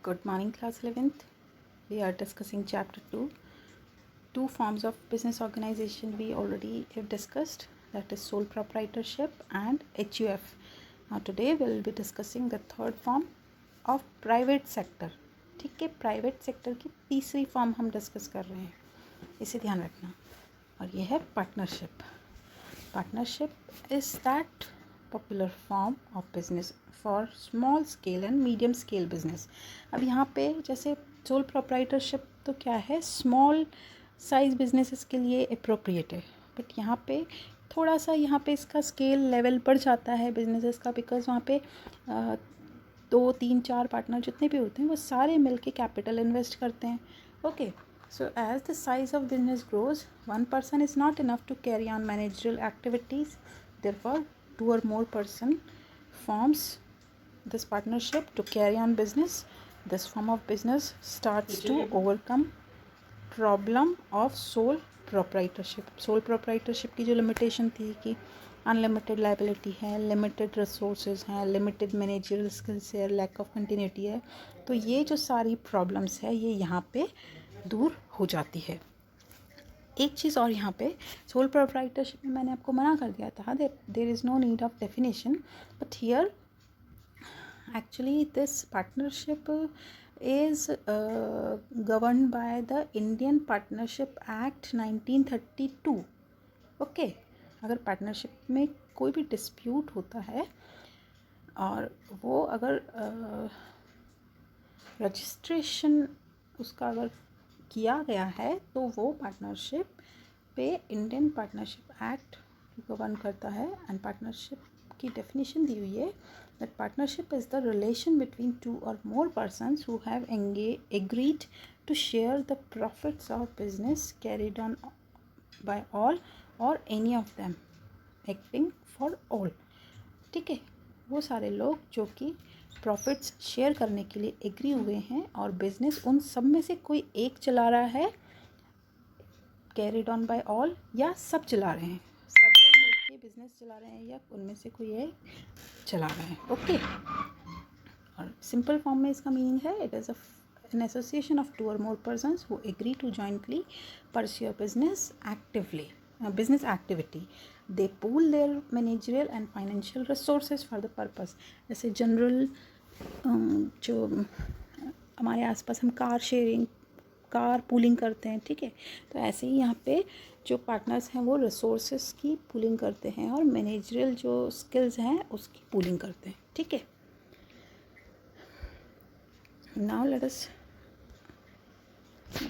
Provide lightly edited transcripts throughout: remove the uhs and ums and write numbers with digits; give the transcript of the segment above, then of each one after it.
Good morning, class 11th. We are discussing chapter 2. Two forms of business organization we already have discussed, that is sole proprietorship and HUF. Now today we will be discussing the third form of private sector. ठीक है, private sector की तीसरी form हम discuss कर रहे हैं, इसे ध्यान रखना. और ये है partnership. Partnership is that popular form of business for small scale and medium scale business. अब यहाँ पे जैसे सोल प्रोप्राइटरशिप तो क्या है, स्मॉल साइज बिजनेसेस के लिए अप्रोप्रिएट है, बट यहाँ पे थोड़ा सा यहाँ पे इसका स्केल लेवल बढ़ जाता है बिजनेसेस का, बिकॉज वहाँ पे 2, 3, 4 पार्टनर जितने भी होते हैं वो सारे मिलके कैपिटल इन्वेस्ट करते हैं. Okay, so as the size of business grows, one person is not enough to carry on managerial activities. Therefore, 2 or more person forms this partnership to carry on business. This form of business starts to overcome problem of sole proprietorship. Sole proprietorship की जो limitation थी कि unlimited liability है, limited resources हैं, limited managerial skills है, lack of continuity है, तो ये जो सारी प्रॉब्लम्स है ये यहाँ पे दूर हो जाती है. एक चीज़ और यहाँ पे सोल प्रोप्राइटरशिप में मैंने आपको मना कर दिया था, there is no need of definition, but here actually this partnership is governed by the Indian Partnership Act 1932. Okay, अगर पार्टनरशिप में कोई भी डिस्प्यूट होता है और वो अगर रजिस्ट्रेशन उसका अगर किया गया है तो वो पार्टनरशिप पे इंडियन पार्टनरशिप एक्ट गवर्न करता है. एंड पार्टनरशिप की डेफिनेशन दी हुई है that partnership is the relation between 2 or more persons who have agreed to share the profits of business carried on by all or any of them acting for all. ठीक है, वो सारे लोग जो कि प्रॉफिट्स शेयर करने के लिए एग्री हुए हैं और बिजनेस उन सब में से कोई एक चला रहा है, कैरिड ऑन बाय ऑल, या सब चला रहे हैं, सब लोग मिलके बिजनेस चला रहे हैं या उनमें से कोई एक चला रहा है. ओके, और सिंपल फॉर्म में इसका मीनिंग है it is an association of 2 or more persons who agree to jointly pursue a business activity. They pool their managerial and financial resources for the purpose. जैसे जनरल जो हमारे आसपास हम car pooling करते हैं, ठीक है, तो ऐसे ही यहाँ पे जो पार्टनर्स हैं वो रिसोर्सेस की पूलिंग करते हैं और मैनेजरियल जो स्किल्स हैं उसकी पूलिंग करते हैं. ठीक है, now let us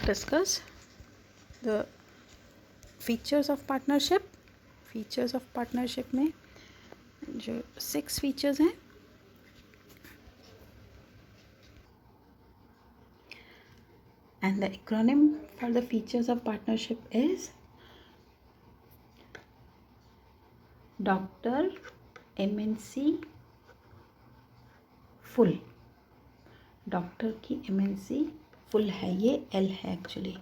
discuss the features of partnership. Features of partnership में जो 6 फीचर्स हैं, and the acronym for the features of partnership is Dr. MNC full. Doctor की MNC फुल है, ये L है, एक्चुअली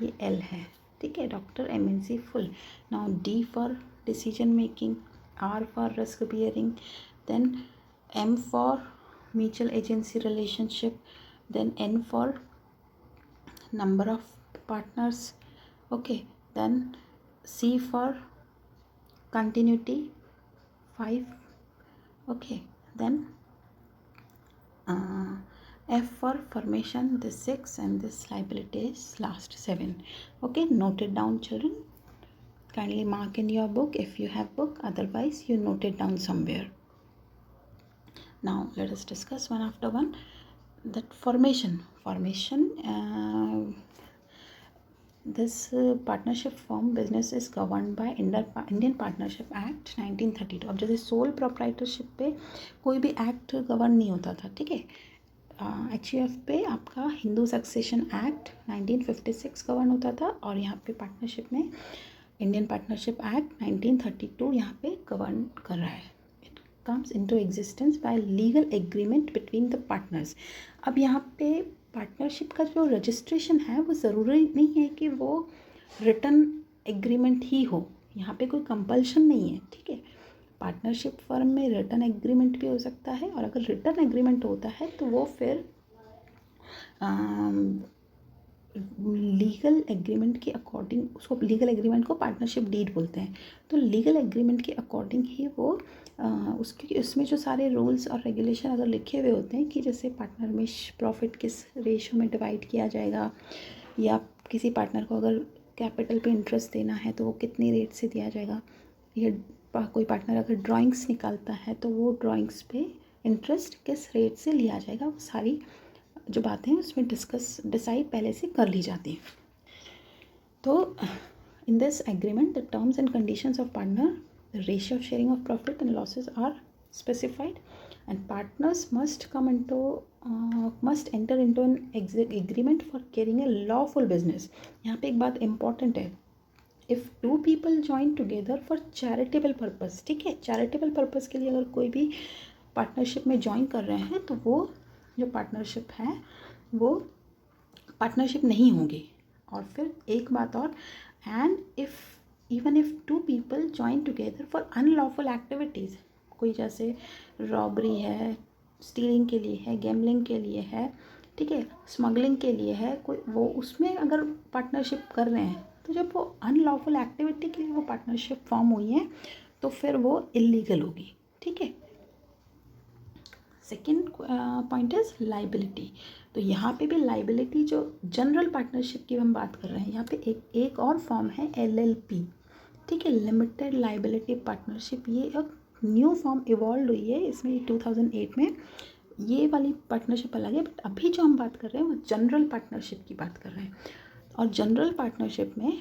ये L है, ठीक है, doctor MNC full. Now D for decision making, R for risk bearing, then M for mutual agency relationship, then N for number of partners, okay, then C for continuity 5, okay, then F for formation, this 6, and this liability is last 7. okay, note it down children, kindly mark in your book if you have book, otherwise you note it down somewhere. Now let us discuss one after one. That formation, this partnership form business is governed by Indian Partnership Act 1932. अब जैसे sole proprietorship पे कोई भी act govern नहीं होता था, ठीक है, HUF पे आपका हिंदू सक्सेशन एक्ट 1956 गवर्न होता था, और यहाँ पे पार्टनरशिप में इंडियन पार्टनरशिप एक्ट 1932 यहाँ पे गवर्न कर रहा है. comes into existence by legal agreement between the partners. अब यहाँ पे पार्टनरशिप का जो रजिस्ट्रेशन है वो ज़रूरी नहीं है कि वो रिटन एग्रीमेंट ही हो, यहाँ पे कोई कंपल्शन नहीं है, ठीक है. पार्टनरशिप फर्म में रिटन एग्रीमेंट भी हो सकता है, और अगर रिटन एग्रीमेंट होता है तो वो फिर लीगल एग्रीमेंट के अकॉर्डिंग, उसको लीगल एग्रीमेंट को पार्टनरशिप डीड बोलते हैं। तो लीगल एग्रीमेंट के अकॉर्डिंग ही वो उसके उसमें जो सारे रूल्स और रेगुलेशन अगर लिखे हुए होते हैं कि जैसे पार्टनर में प्रॉफिट किस रेशो में डिवाइड किया जाएगा, या किसी पार्टनर को अगर कैपिटल पे इंटरेस्ट देना है तो वो कितनी रेट से दिया जाएगा, या कोई पार्टनर अगर ड्राइंग्स निकालता है तो वो ड्राइंग्स पे इंटरेस्ट किस रेट से लिया जाएगा, वो सारी जो बातें हैं उसमें डिसाइड पहले से कर ली जाती हैं। तो in this agreement the terms and conditions of partner, the ratio of sharing of profit and losses are specified, and partners must enter into an agreement for carrying a lawful business. यहाँ पे एक बात important है, if two people join together for charitable purpose, ठीक है, charitable purpose के लिए अगर कोई भी पार्टनरशिप में ज्वाइन कर रहे हैं तो वो जो पार्टनरशिप है वो पार्टनरशिप नहीं होगी। और फिर एक बात और, and even if two people join together for unlawful activities, कोई जैसे रॉबरी है, स्टीलिंग के लिए है, गैम्बलिंग के लिए है, ठीक है, स्मगलिंग के लिए है, कोई वो उसमें अगर पार्टनरशिप कर रहे हैं तो जब वो अनलॉफुल एक्टिविटी के लिए वो पार्टनरशिप फॉर्म हुई है तो फिर वो इलीगल होगी, ठीक है। Second point is liability. तो यहाँ पे भी लाइबिलिटी, जो जनरल पार्टनरशिप की हम बात कर रहे हैं, यहाँ पे एक और फॉर्म है LLP, ठीक है, लिमिटेड लाइबिलिटी पार्टनरशिप। ये एक न्यू फॉर्म इवॉल्व हुई है, इसमें 2008 में। ये वाली पार्टनरशिप अलग है, बट अभी जो हम बात कर रहे हैं वो जनरल पार्टनरशिप की बात कर रहे हैं। और जनरल पार्टनरशिप में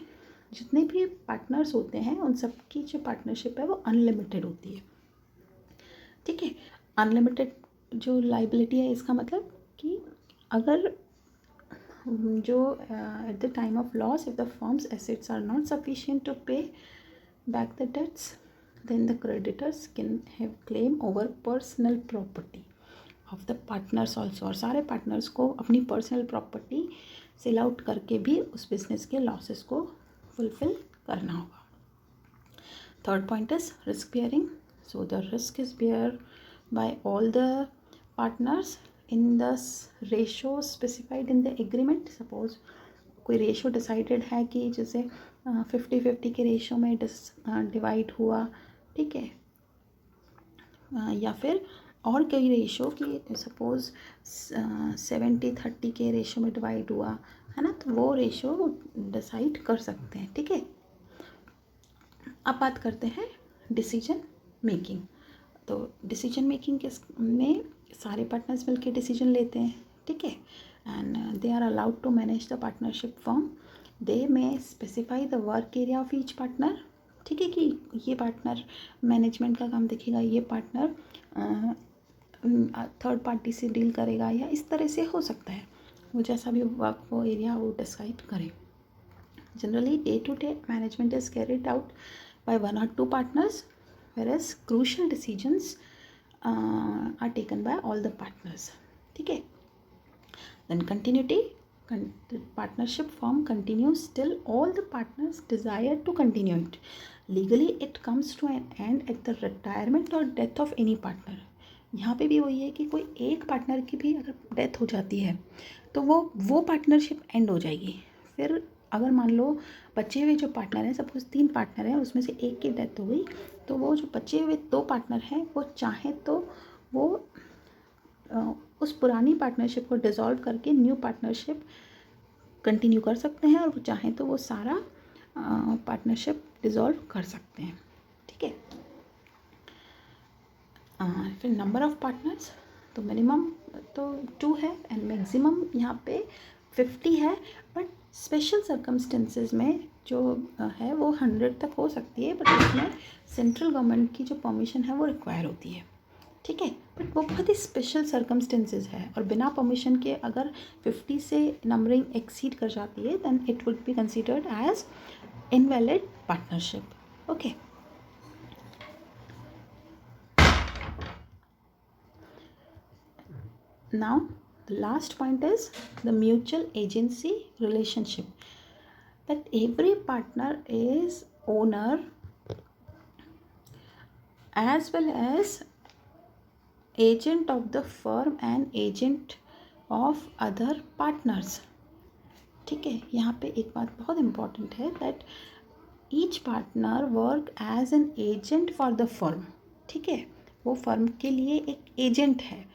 जितने भी पार्टनर्स होते हैं उन सब की जो पार्टनरशिप है वो अनलिमिटेड होती है, ठीक है। अनलिमिटेड जो लाइबिलिटी है, इसका मतलब कि अगर जो at the time of loss, if the firm's assets are not sufficient to pay back the debts, then the creditors can have claim over personal property of the partners also। और सारे partners को अपनी personal property sell out करके भी उस business के losses को fulfil करना होगा। Third point is risk bearing. So the risk is bear by all the partners in the ratio specified in the agreement. Suppose कोई रेशो डिसाइडेड है कि जैसे 50-50 के रेशो में डिवाइड हुआ, ठीक है, या फिर और कई रेशो की सपोज 70-30 के रेशो में डिवाइड हुआ है ना, तो वो रेशो डिसाइड कर सकते हैं, ठीक है। अब बात करते हैं डिसीजन मेकिंग। तो डिसीजन मेकिंग में सारे पार्टनर्स मिलकर डिसीजन लेते हैं, ठीक है, and they are allowed to manage the partnership form. They may specify the work area of each partner, ठीक है, कि ये पार्टनर मैनेजमेंट का काम देखेगा, ये पार्टनर थर्ड पार्टी से डील करेगा, या इस तरह से हो सकता है, वो जैसा भी वर्क वो एरिया वो डिसाइड करे। Generally day to day management is carried out by 1 or 2 partners, whereas crucial decisions are taken by all the partners, ठीक है। Then continuity, the partnership form continues till all the partners desire to continue it. Legally it comes to an end at the retirement or death of any partner। यहाँ पे भी वही है कि कोई एक पार्टनर की भी अगर डेथ हो जाती है तो वो पार्टनरशिप एंड हो जाएगी। फिर अगर मान लो बचे हुए जो पार्टनर हैं, सपोज 3 पार्टनर हैं, उसमें से एक की डेथ हो गई, तो वो जो बचे हुए 2 पार्टनर हैं वो चाहे तो वो उस पुरानी पार्टनरशिप को डिसॉल्व करके न्यू पार्टनरशिप कंटिन्यू कर सकते हैं, और वो चाहें तो वो सारा पार्टनरशिप डिसॉल्व कर सकते हैं, ठीक है। फिर नंबर ऑफ पार्टनर्स, तो मिनिमम तो 2 है एंड मैक्सिमम यहाँ पे 50 है, बट स्पेशल सर्कमस्टेंसेस में जो है वो 100 तक हो सकती है, बट उसमें सेंट्रल गवर्नमेंट की जो परमिशन है वो रिक्वायर होती है, ठीक है, बट वो बहुत ही स्पेशल सर्कमस्टेंसेस है। और बिना परमिशन के अगर 50 से नंबरिंग एक्सीड कर जाती है then it would be considered as invalid partnership, okay. Now the last point is the mutual agency relationship, that every partner is owner as well as agent of the firm and agent of other partners. ठीक है, यहाँ पे एक बात बहुत important है that each partner work as an agent for the firm. ठीक है, वो फर्म के लिए एक एजेंट है।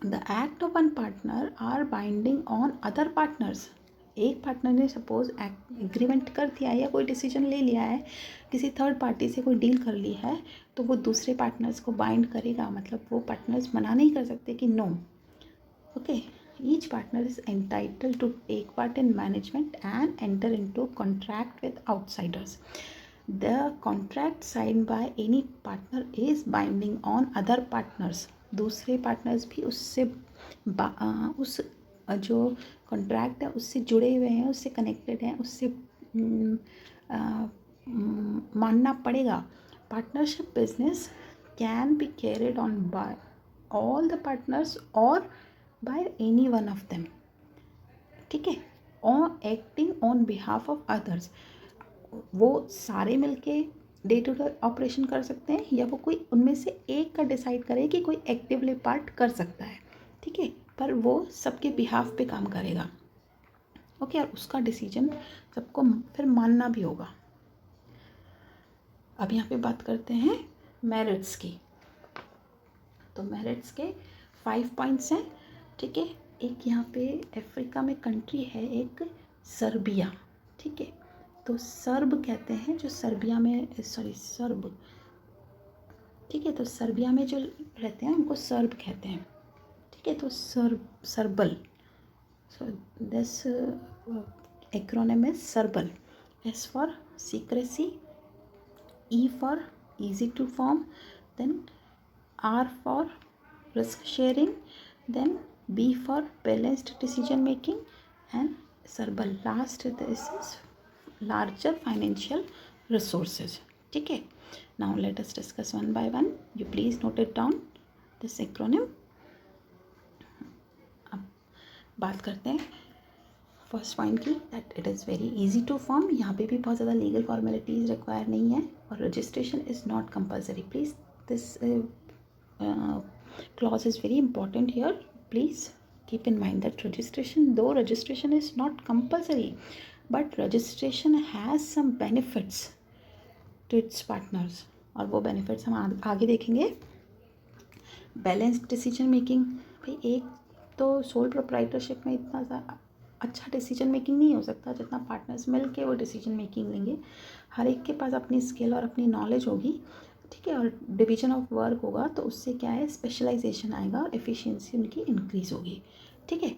The act of one partner are binding on other partners. एक पार्टनर ने सपोज एग्रीमेंट कर दिया है या कोई डिसीजन ले लिया है, किसी थर्ड पार्टी से कोई डील कर ली है, तो वो दूसरे पार्टनर्स को बाइंड करेगा। मतलब वो पार्टनर्स मना नहीं कर सकते कि no. Okay, each partner is entitled to take part in management and enter into contract with outsiders. The contract sign by any partner is binding on other partners. दूसरे पार्टनर्स भी उससे उस जो कॉन्ट्रैक्ट है उससे जुड़े हुए हैं, उससे कनेक्टेड हैं, उससे मानना पड़ेगा। Partnership business can be carried on by all the partners और by any one of them. ठीक है, और acting on behalf of others. वो सारे मिलके डे टू डे ऑपरेशन कर सकते हैं या वो कोई उनमें से एक का डिसाइड करे कि कोई एक्टिवली पार्ट कर सकता है। ठीक है, पर वो सबके बिहाफ पे काम करेगा। ओके, और उसका डिसीजन सबको फिर मानना भी होगा। अब यहाँ पे बात करते हैं मेरिट्स की। तो मेरिट्स के 5 पॉइंट्स हैं। ठीक है, एक यहाँ पे अफ्रीका में कंट्री है एक सर्बिया। ठीक है, तो सर्ब कहते हैं जो सर्बिया में, सर्ब। ठीक है, तो सर्बिया में जो रहते हैं उनको सर्ब कहते हैं। ठीक है, तो सर्बल, सो दिस एक्रोनिम इज सर्बल। S for secrecy, E for easy to form, then R for risk sharing, then B for balanced decision making, and CERBAL last, this is larger financial resources. ठीक है, now let us discuss one by one. You please note it down this acronym. अब बात करते हैं first point की, that it is very easy to form. यहाँ पे भी बहुत ज़्यादा लीगल फॉर्मेलिटीज़ रिक्वायर नहीं है, और registration is not compulsory. Please this clause is very important here. Please keep in mind that registration is not compulsory, but registration has some benefits to its partners, और वो benefits हम आगे देखेंगे। Balanced decision making, भाई एक तो sole proprietorship में इतना अच्छा डिसीजन मेकिंग नहीं हो सकता जितना पार्टनर्स मिल के वो डिसीजन मेकिंग लेंगे। हर एक के पास अपनी स्किल और अपनी नॉलेज होगी। ठीक है, और डिवीजन ऑफ वर्क होगा, तो उससे क्या है, स्पेशलाइजेशन आएगा और एफिशिएंसी उनकी इंक्रीज़ होगी। ठीक है,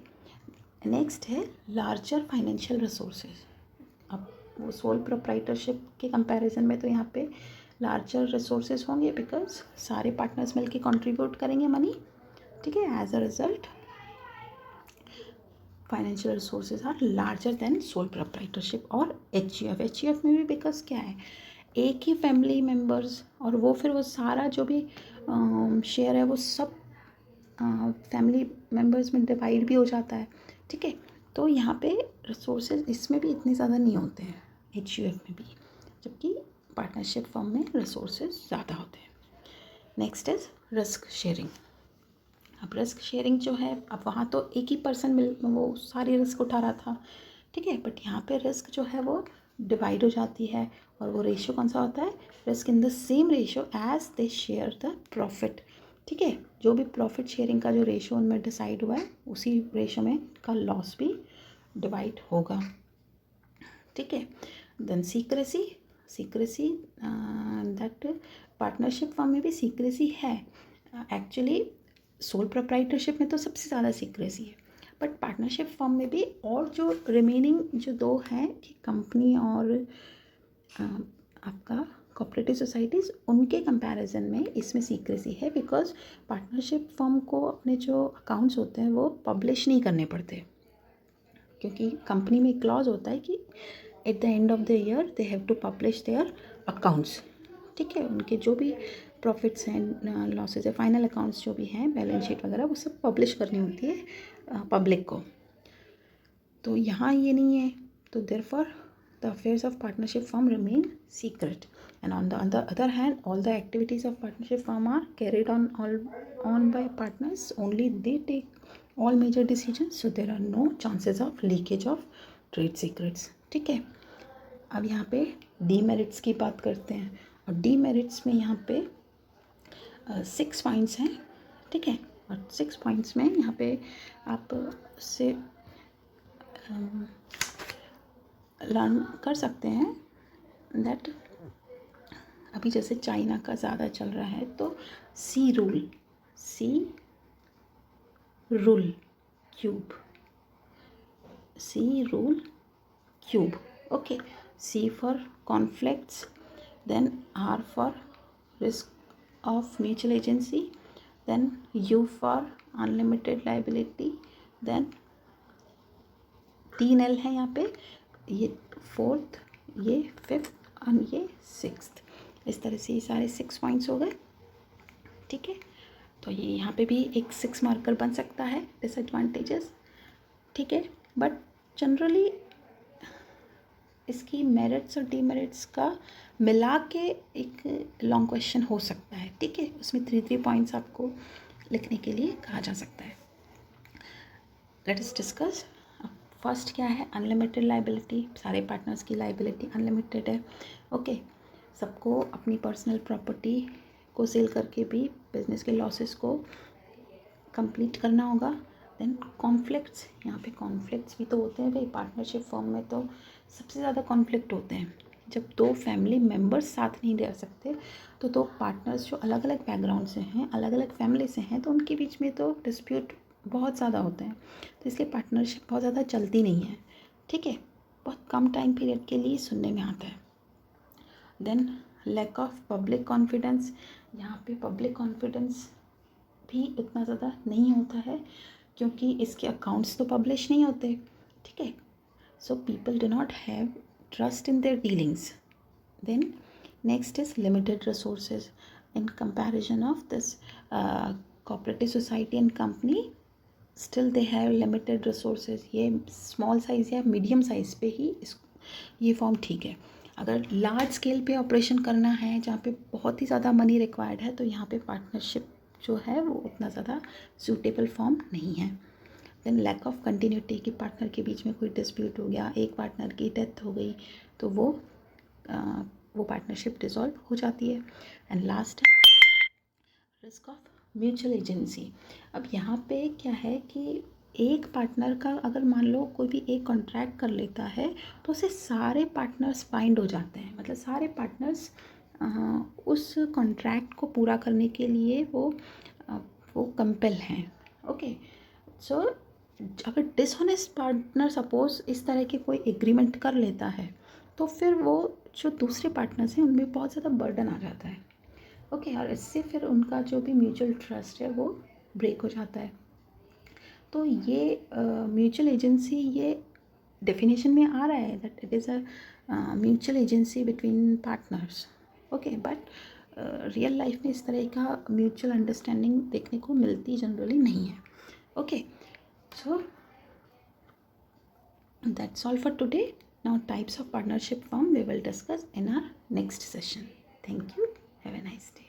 नेक्स्ट है लार्जर फाइनेंशियल रिसोर्सेज। अब वो सोल प्रोप्राइटरशिप के कंपैरिजन में तो यहाँ पे लार्जर रिसोर्सेज होंगे, बिकॉज सारे पार्टनर्स मिलके कंट्रीब्यूट करेंगे मनी। ठीक है, as a result financial resources are larger than sole proprietorship. और एच में भी बिकॉज क्या है, एक ही फैमिली मेम्बर्स, और वो फिर वो सारा जो भी शेयर है वो सब फैमिली मेम्बर्स में डिवाइड भी हो जाता है। ठीक है, तो यहाँ पे रिसोर्सेज इसमें भी इतने ज़्यादा नहीं होते हैं एच में भी, जबकि पार्टनरशिप फर्म में रिसोर्सेज ज़्यादा होते हैं। Next is risk sharing. अब रिस्क शेयरिंग जो है, अब वहाँ तो एक ही पर्सन वो सारी रिस्क उठा रहा था। ठीक है, बट यहाँ पे रिस्क जो है वो डिवाइड हो जाती है, और वो रेशियो कौन सा होता है, risk in the same ratio as they share the profit. ठीक है, जो भी प्रॉफिट शेयरिंग का जो रेशियो उनमें डिसाइड हुआ है उसी रेशियो में का लॉस भी डिवाइड होगा। ठीक है, then secrecy that partnership firm में भी सीक्रेसी है। एक्चुअली सोल प्रोप्राइटरशिप में तो सबसे ज़्यादा सीक्रेसी है, बट पार्टनरशिप फर्म में भी, और जो रिमेनिंग जो दो हैं कि कंपनी और आपका कोऑपरेटिव सोसाइटीज़, उनके कंपैरिजन में इसमें सीक्रेसी है, बिकॉज पार्टनरशिप फर्म को अपने जो अकाउंट्स होते हैं वो पब्लिश नहीं करने पड़ते, क्योंकि कंपनी में क्लॉज होता है कि at the end of the year they have to publish their accounts. ठीक है, उनके जो भी प्रॉफिट्स हैं, लॉसेज है, फाइनल अकाउंट्स जो भी हैं, बैलेंस शीट वगैरह, वो सब पब्लिश करनी होती है पब्लिक को। तो यहाँ ये नहीं है, तो therefore the affairs of partnership firm remain secret, and on the other hand all the activities of partnership firm are carried on by partners. Only they take all major decision, so there are no chances of leakage of trade secrets. ठीक है, अब यहाँ पे demerits की बात करते हैं, और डीमेरिट्स में यहाँ पे 6 पॉइंट्स हैं। ठीक है, और 6 पॉइंट्स में यहाँ पे आप उससे लर्न कर सकते हैं दैट अभी जैसे चाइना का ज़्यादा चल रहा है, तो C rule cube, okay. C for conflicts, then R for risk of mutual agency, then U for unlimited liability, then 3 L है यहाँ पे, ये 4th, ये 5th और ये 6th। इस तरह से ये सारे 6 पॉइंट्स हो गए। ठीक है, तो ये यहाँ पे भी एक 6 मार्कर बन सकता है डिसएडवांटेजेस। ठीक है, बट जनरली इसकी मेरिट्स और डीमेरिट्स का मिला के एक लॉन्ग क्वेश्चन हो सकता है। ठीक है, उसमें 3 पॉइंट्स आपको लिखने के लिए कहा जा सकता है। Let us discuss. फर्स्ट क्या है, अनलिमिटेड लाइबिलिटी। सारे पार्टनर्स की लाइबिलिटी अनलिमिटेड है। ओके, सबको अपनी पर्सनल प्रॉपर्टी को सेल करके भी बिजनेस के लॉसेस को कंप्लीट करना होगा। देन कॉन्फ्लिक्ट्स, यहाँ पे कॉन्फ्लिक्ट्स भी तो होते हैं भाई, पार्टनरशिप फॉर्म में तो सबसे ज़्यादा कॉन्फ्लिक्ट होते हैं। जब 2 फैमिली मेम्बर्स साथ नहीं रह सकते, तो 2 पार्टनर्स जो अलग अलग बैकग्राउंड से हैं, अलग अलग फैमिली से हैं, तो उनके बीच में तो डिस्प्यूट बहुत ज़्यादा होते हैं। तो इसलिए पार्टनरशिप बहुत ज़्यादा चलती नहीं है। ठीक है, बहुत कम टाइम पीरियड के लिए सुनने में आता है। Then lack of public confidence, यहाँ पे पब्लिक कॉन्फिडेंस भी उतना ज़्यादा नहीं होता है, क्योंकि इसके अकाउंट्स तो पब्लिश नहीं होते। ठीक है, so people do not have trust in their dealings. Then next is limited resources in comparison of this cooperative society and company, still they have limited resources. ये स्मॉल साइज़ या medium size पे ही ये form ठीक है। अगर large scale पे operation करना है, जहाँ पे बहुत ही ज़्यादा मनी रिक्वायर्ड है, तो यहाँ पे पार्टनरशिप जो है वो उतना ज़्यादा सूटेबल फॉर्म नहीं है। देन लैक ऑफ कंटिन्यूटी, कि पार्टनर के बीच में कोई डिस्प्यूट हो गया, एक पार्टनर की डेथ हो गई, तो वो पार्टनरशिप डिसॉल्व हो जाती है। एंड लास्ट है रिस्क ऑफ म्यूचुअल एजेंसी। अब यहाँ पे क्या है कि एक पार्टनर का अगर मान लो कोई भी एक कॉन्ट्रैक्ट कर लेता है, तो उससे सारे पार्टनर्स बाइंड हो जाते हैं। मतलब सारे पार्टनर्स उस कॉन्ट्रैक्ट को पूरा करने के लिए वो कंपेल हैं। ओके, सो अगर डिसऑनेस्ट पार्टनर सपोज इस तरह के कोई एग्रीमेंट कर लेता है, तो फिर वो जो दूसरे पार्टनर्स हैं उनमें बहुत ज़्यादा बर्डन आ जाता है। ओके, और इससे फिर उनका जो भी म्यूचुअल ट्रस्ट है वो ब्रेक हो जाता है। तो ये म्यूचुअल एजेंसी, ये डेफिनेशन में आ रहा है that it is a mutual agency between partners. Okay, but real life में इस तरह का म्यूचुअल अंडरस्टैंडिंग देखने को मिलती जनरली नहीं है। Okay, so that's all for today. Now types of partnership firm we will discuss in our next session. Thank you. Have a nice day.